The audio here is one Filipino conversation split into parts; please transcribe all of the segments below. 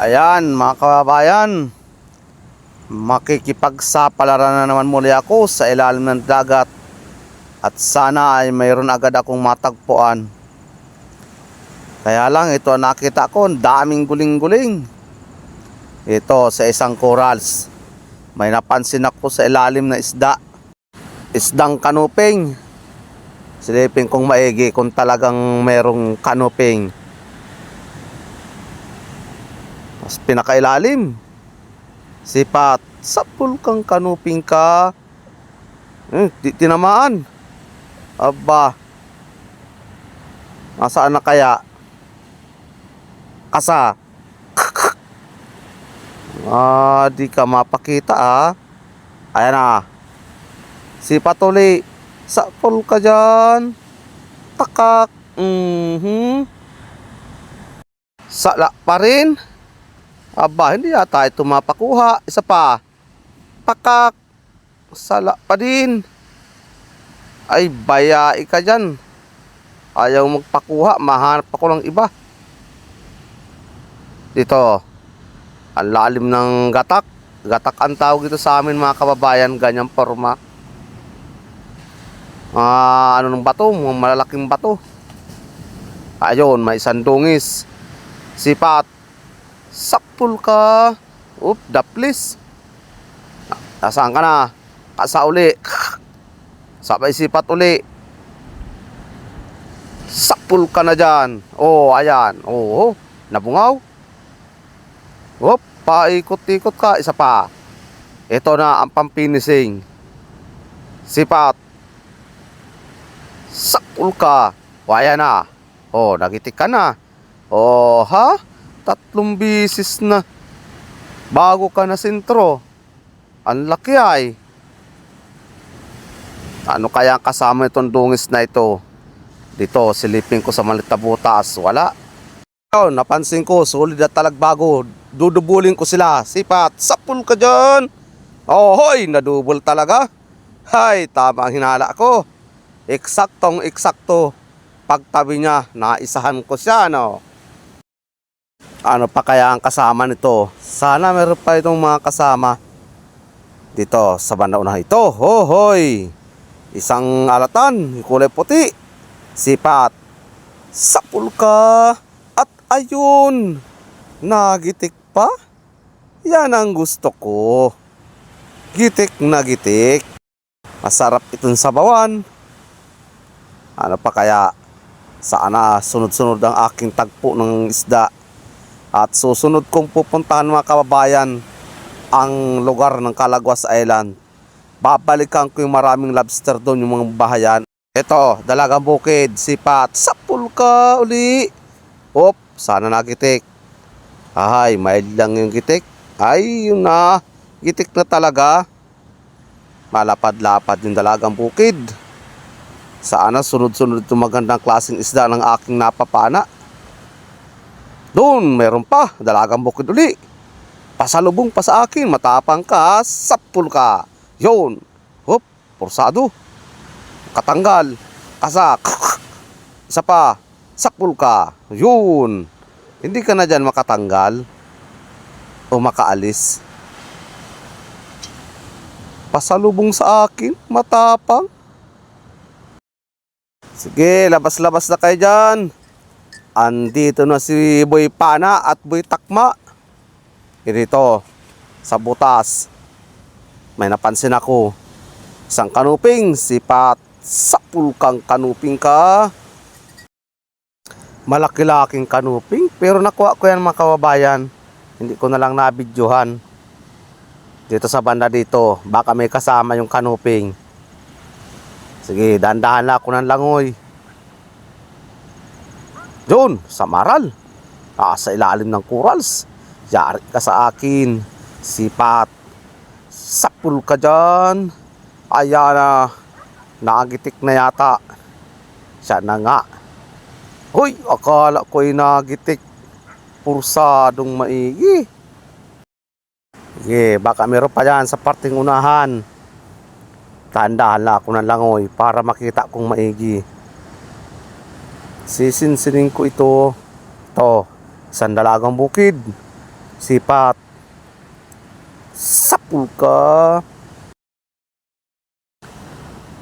Ayan mga kababayan, makikipagsapalaran na naman muli ako sa ilalim ng dagat at sana ay mayroon agad akong matagpuan. Kaya lang ito nakita ko, daming guling-guling. Ito sa isang corals, may napansin ako sa ilalim na isda, isdang kanuping. Silipin kong maigi kung talagang mayroong kanuping. Mas pinakailalim, sipat, sapul kang kanuping ka. Tinamaan. Aba, nasaan na kaya? Kasa. Di ka mapakita Ayan na. Sipat uli. Sapul ka dyan. Takak. Sala pa rin. Aba, hindi yata ito mapakuha. Isa pa. Pakak. Sala pa din. Ay, bayai ka dyan. Ayaw magpakuha. Mahanap ako ng iba. Dito. Ang lalim ng gatak. Gatak ang tawag dito sa amin mga kababayan. Ganyang forma. Ano ng bato? Mga malalaking bato. Ayun, may isang dungis. Sipat. Sapul ka. Daplis. Nasaan ka na? Kasa uli. Sabay sipat uli. Sapul ka na dyan. Ayan. Nabungaw. Paikot-ikot ka. Isa pa. Ito na ang pampinising. Sipat. Sapul ka. Ayan na. Nagitik ka na. Ha? 3 bisis na bago ka na sentro. Ang laki ay. Ano kaya kasama itong dungis na ito? Dito, silipin ko sa maliit na butas. Wala. Napansin ko, solid at talagbago. Dudubulin ko sila. Sipat, sapul ka dyan. Hoy, nadubol talaga. Hay, tama ang hinala ko. Eksaktong eksakto. Pagtabi niya, naisahan ko siya, no? Ano pa kaya ang kasama nito? Sana meron pa itong mga kasama dito sa banda unahan ito. Hoy! Isang alatan, kulay puti. Sipat. Sapul ka. At ayun, nagitik pa. Yan ang gusto ko. Gitik na gitik. Masarap itong sabawan. Ano pa kaya? Sana sunod-sunod ang aking tagpo ng isda. At susunod kong pupuntahan mga kababayan ang lugar ng Calaguas Island. Babalikan ko yung maraming lobster doon, yung mga bahayan. Ito, dalagang bukid, sipat, sapul ka uli. Sana nagitik. Ay, mild lang yung gitik. Ay, yun na. Gitik na talaga. Malapad-lapad yung dalagang bukid. Sana sunod-sunod itong magandang klaseng isda ng aking napapana. Doon, meron pa. Dalagang bukid uli. Pasalubong pa sa akin. Matapang ka. Sapul ka. Yun. Porsado. Katanggal. Kasak. Isa pa. Sapul ka. Yun. Hindi ka na dyan makatanggal. O makaalis. Pasalubong sa akin. Matapang. Sige, labas-labas na kayo dyan. Andito na si Boy Pana at Boy Takma. Dito, sa butas. May napansin ako. Isang kanuping, sipat. Sapul kang kanuping ka. Malaki-laking kanuping. Pero nakuha ko yan mga kababayan. Hindi ko na lang nabidyohan. Dito sa banda dito. Baka may kasama yung kanuping. Sige, dahan-dahan na ako ng langoy. Doon, sa maral. Sa ilalim ng corals. Yari ka sa akin. Sipat. Sapul ka dyan. Ayan na. Nagitik na yata. Siya na nga. Hoy, akala ko'y nagitik. Pursadong maigi. Sige, baka meron pa yan sa parting unahan. Tandahan na ako ng langoy para makita kong maigi. Sisinsining ko ito. Ito, isang dalagang bukid. Sipat. Sapul ka.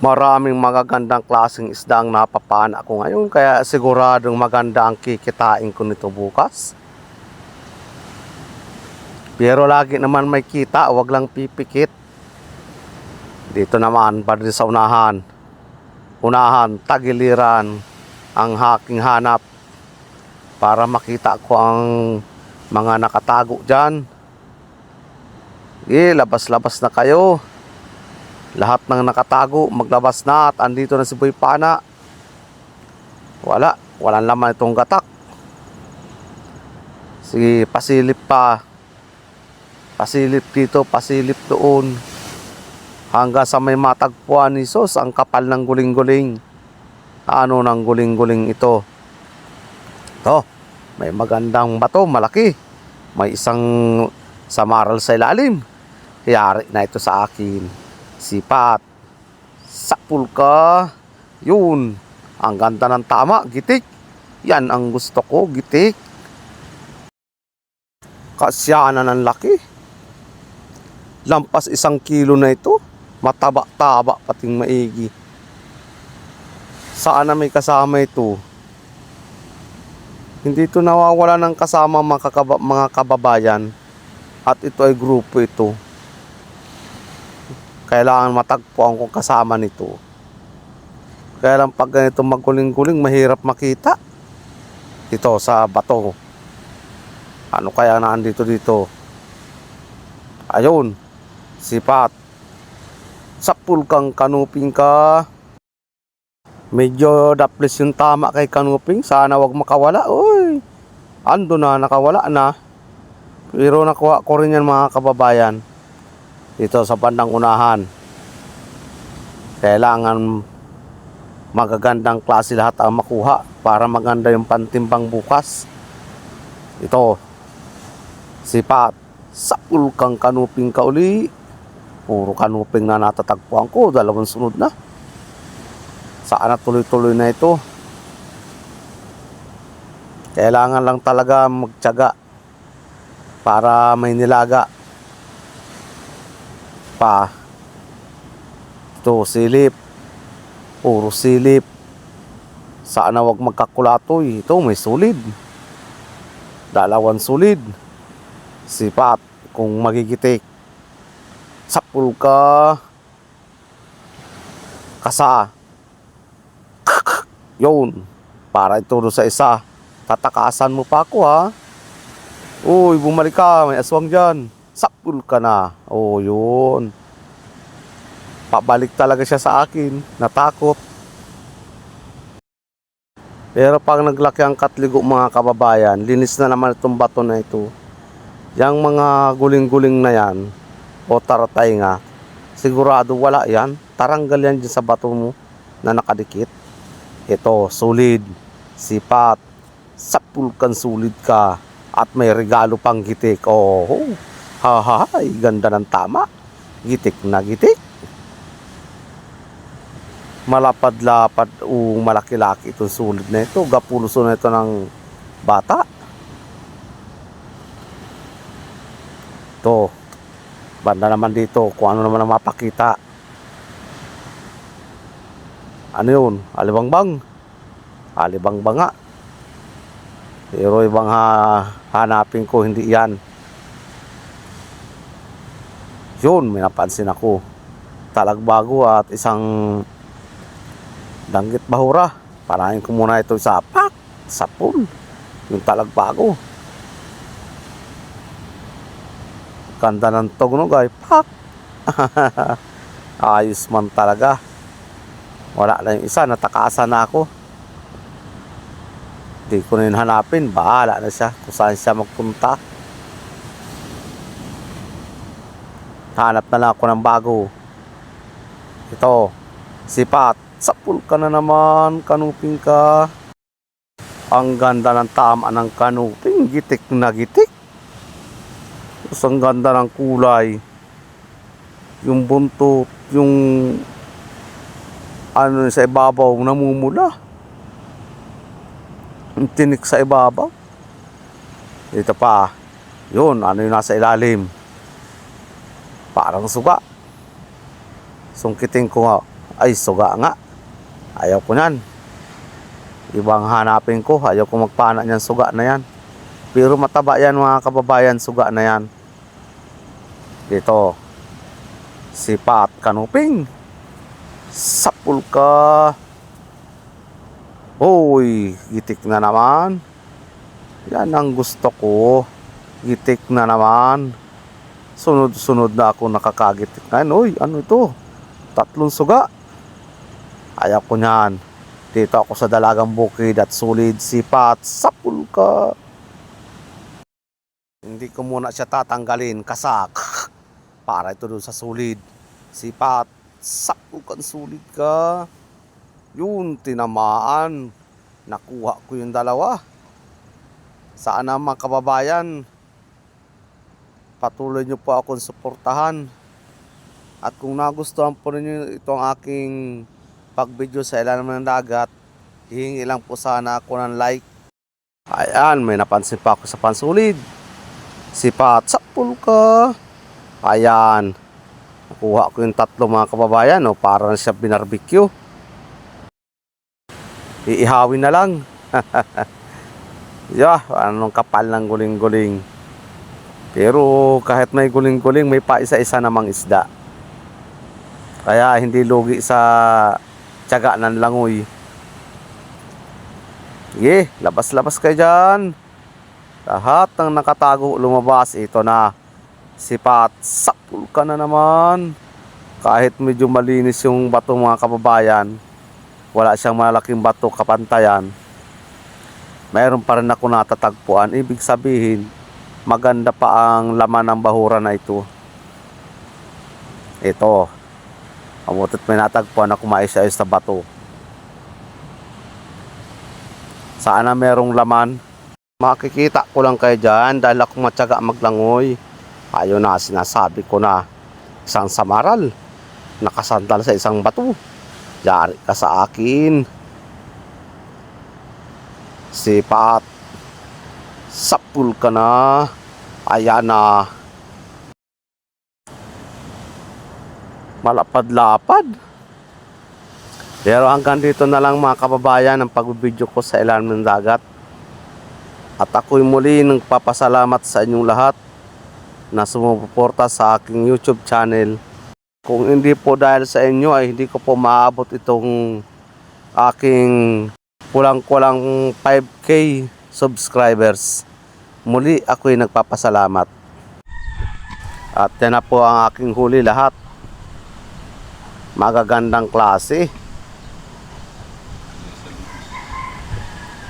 Maraming magagandang klaseng isda ang napapana ko ngayon, kaya siguradong maganda ang kikitain ko nito bukas. Pero lagi naman may kita, wag lang pipikit. Dito naman, bali sa unahan, tagiliran ang haking hanap para makita ko ang mga nakatago dyan. Labas-labas na kayo. Lahat ng nakatago, maglabas na at andito na si Boy Pana. Walang laman itong gatak. Sige, pasilip pa. Pasilip dito, pasilip doon. Hanggang sa may matagpuan ni Sos, ang kapal ng guling-guling. Ano ng guling-guling ito? Ito, may magandang bato, malaki. May isang samaral sa ilalim. Yari na ito sa akin. Sipat. Sapul ka. Yun. Ang ganda ng tama. Gitik. Yan ang gusto ko. Gitik. Kasyanan ng laki. Lampas 1 kilo na ito. Mataba-taba pating maigi. Saan na may kasama ito? Hindi ito nawawala ng kasama mga kababayan. At ito ay grupo ito. Kailangan matagpuan kung kasama nito. Kaya lang pag ganito magguling-guling, mahirap makita. Ito sa bato. Ano kaya naandito dito? Ayun. Sipat. Sapul kang kanuping ka. Medyo daplis yung tama kay kanuping. Sana wag makawala. Uy. Ando na, nakawala na. Pero nakuha ko rin yan mga kababayan. Dito sa bandang unahan. Kailangan magagandang klase lahat ang makuha para maganda yung pantimbang bukas. Ito. Sipat. Sapul kang kanuping ka uli. Puro kanuping na natatagpuan ko. 2 sunod na. Saan na tuloy-tuloy na ito. Kailangan lang talaga magtiyaga para may nilaga. Pa. Ito, silip. Puro silip. Sana wag magkakulatoy. Ito, may sulid. 2 sulid. Sipat. Kung magigitik. Sapul ka. Kasa. Yun. Para ito sa isa. Tatakasan mo pa ako ha. Uy, bumalik ka. May aswang dyan. Sapul ka na. Oh, yun. Pabalik talaga siya sa akin. Natakot. Pero pag naglaki ang katligo mga kababayan, linis na naman itong bato na ito. Yang mga guling-guling na yan, o taratay nga, sigurado wala yan. Taranggal yan dyan sa bato mo na nakadikit. Ito, solid. Sipat. Sapul kang solid ka. At may regalo pang gitik. Oh, hahahay, ganda ng tama. Gitik na gitik. Malapad-lapad o malaki-laki itong sulit na ito. Gapuluso na ito ng bata. Ito. Banda naman dito kung ano naman ang mapakita. Ano yun? Alibangbang. Alibangbang nga. Pero ibang hanapin ko, hindi yan. Yun, may napansin ako. Talagbago at isang danggit bahura. Parahin ko muna ito sa sapul. Yung talagbago. Ganda ng tugnog ay ayos man talaga. Wala na yung isa, natakasan na ako. Hindi ko na yun hanapin. Bahala na siya kung saan siya magpunta. Hanap na lang ako ng bago. Ito, sipat. Sapul ka na naman, kanuping ka. Ang ganda ng tama ng kanuping. Gitik na gitik. Tapos ang ganda ng kulay. Yung buntot, yung ano sa ibabaw, namumula. Yung tinik sa ibabaw. Ito pa. Yun, ano yung nasa ilalim? Parang suga. Sungkitin ko nga. Ay, suga nga. Ayaw ko yan. Ibang hanapin ko. Ayaw ko magpana niyan, suga na yan. Pero mataba yan mga kababayan, suga na yan. Dito. Sipat kanuping. Sapul ka. Uy, gitik na naman. Yan ang gusto ko. Gitik na naman. Sunod-sunod na ako nakakagitik ngayon. Uy, ano ito? 3 suga. Ayaw ko niyan. Dito ako sa dalagang bukid at sulid sipat. Sapul ka. Hindi ko muna siya tatanggalin. Kasak. Para ito doon sa sulid. Sipat. Sapul ka, sulid ka. Yun, tinamaan. Nakuha ko yung dalawa. Sana mga kababayan, patuloy nyo po akong suportahan. At kung nagustuhan po ninyo itong aking pag-video sa ilalim ng dagat, hihingi lang po sana ako ng like. Ayan, may napansin pa ako sa pansulid. Sipat, sapul ka. Ayan. Nakuha ko yung 3 mga kababayan. O, para na siya binarbecue. Iihawin na lang. Yeah, anong kapal ng guling-guling. Pero kahit may guling-guling, may pa isa-isa namang isda. Kaya hindi lugi sa tiyaga ng langoy. Sige, labas-labas kayo dyan. Lahat ng nakatago lumabas. Ito na. Sipat. Sapul ka na naman. Kahit medyo malinis yung bato mga kababayan, wala siyang malaking bato kapantayan, mayroon pa rin ako natatagpuan. Ibig sabihin, maganda pa ang laman ng bahura na ito. Ito. Amutot may natagpuan ako maayos-ayos sa bato. Sana merong laman. Makikita ko lang kayo dyan dahil ako matyaga maglangoy. Ayun na, sinasabi ko na. Isang samaral. Nakasandal sa isang bato. Yari ka sa akin. Sipat. Sapul ka na. Ayan na. Malapad-lapad. Pero hanggang dito na lang mga kababayan ang pagbibideo ko sa ilalim ng dagat. At ako'y muli nagpapasalamat sa inyong lahat na sumuporta sa aking YouTube channel. Kung hindi po dahil sa inyo ay hindi ko po maabot itong aking kulang-kulang 5K subscribers. Muli ako'y nagpapasalamat. At yan na po ang aking huli lahat. Magagandang klase.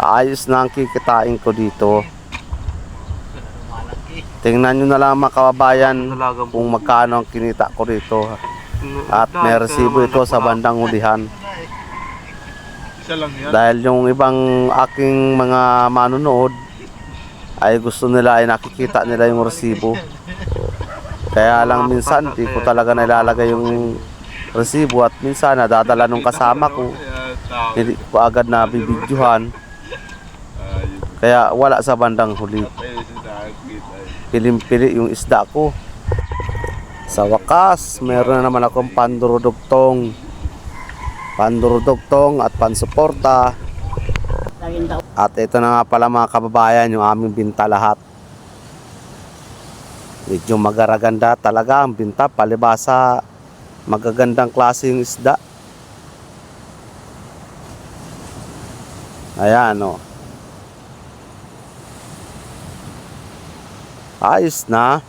Ayos na ang kikitain ko dito. Tingnan nyo na lang mga kababayan kung magkano ang kinita ko dito. At may resibo ito sa bandang hulihan. Dahil yung ibang aking mga manonood ay gusto nila ay nakikita nila yung resibo. Kaya lang minsan di ko talaga nilalagay yung resibo at minsan nadadala nung kasama ko. Hindi ko agad na bibidyohan. Kaya wala sa bandang huli. Pilim-pili yung isda ko. Sa wakas, meron na naman akong pandurudugtong at pansuporta. At ito na nga pala mga kababayan, yung aming binta lahat. Medyo magaraganda talaga ang binta, palibasa magagandang klase yung isda. Ayan o. Ayos na.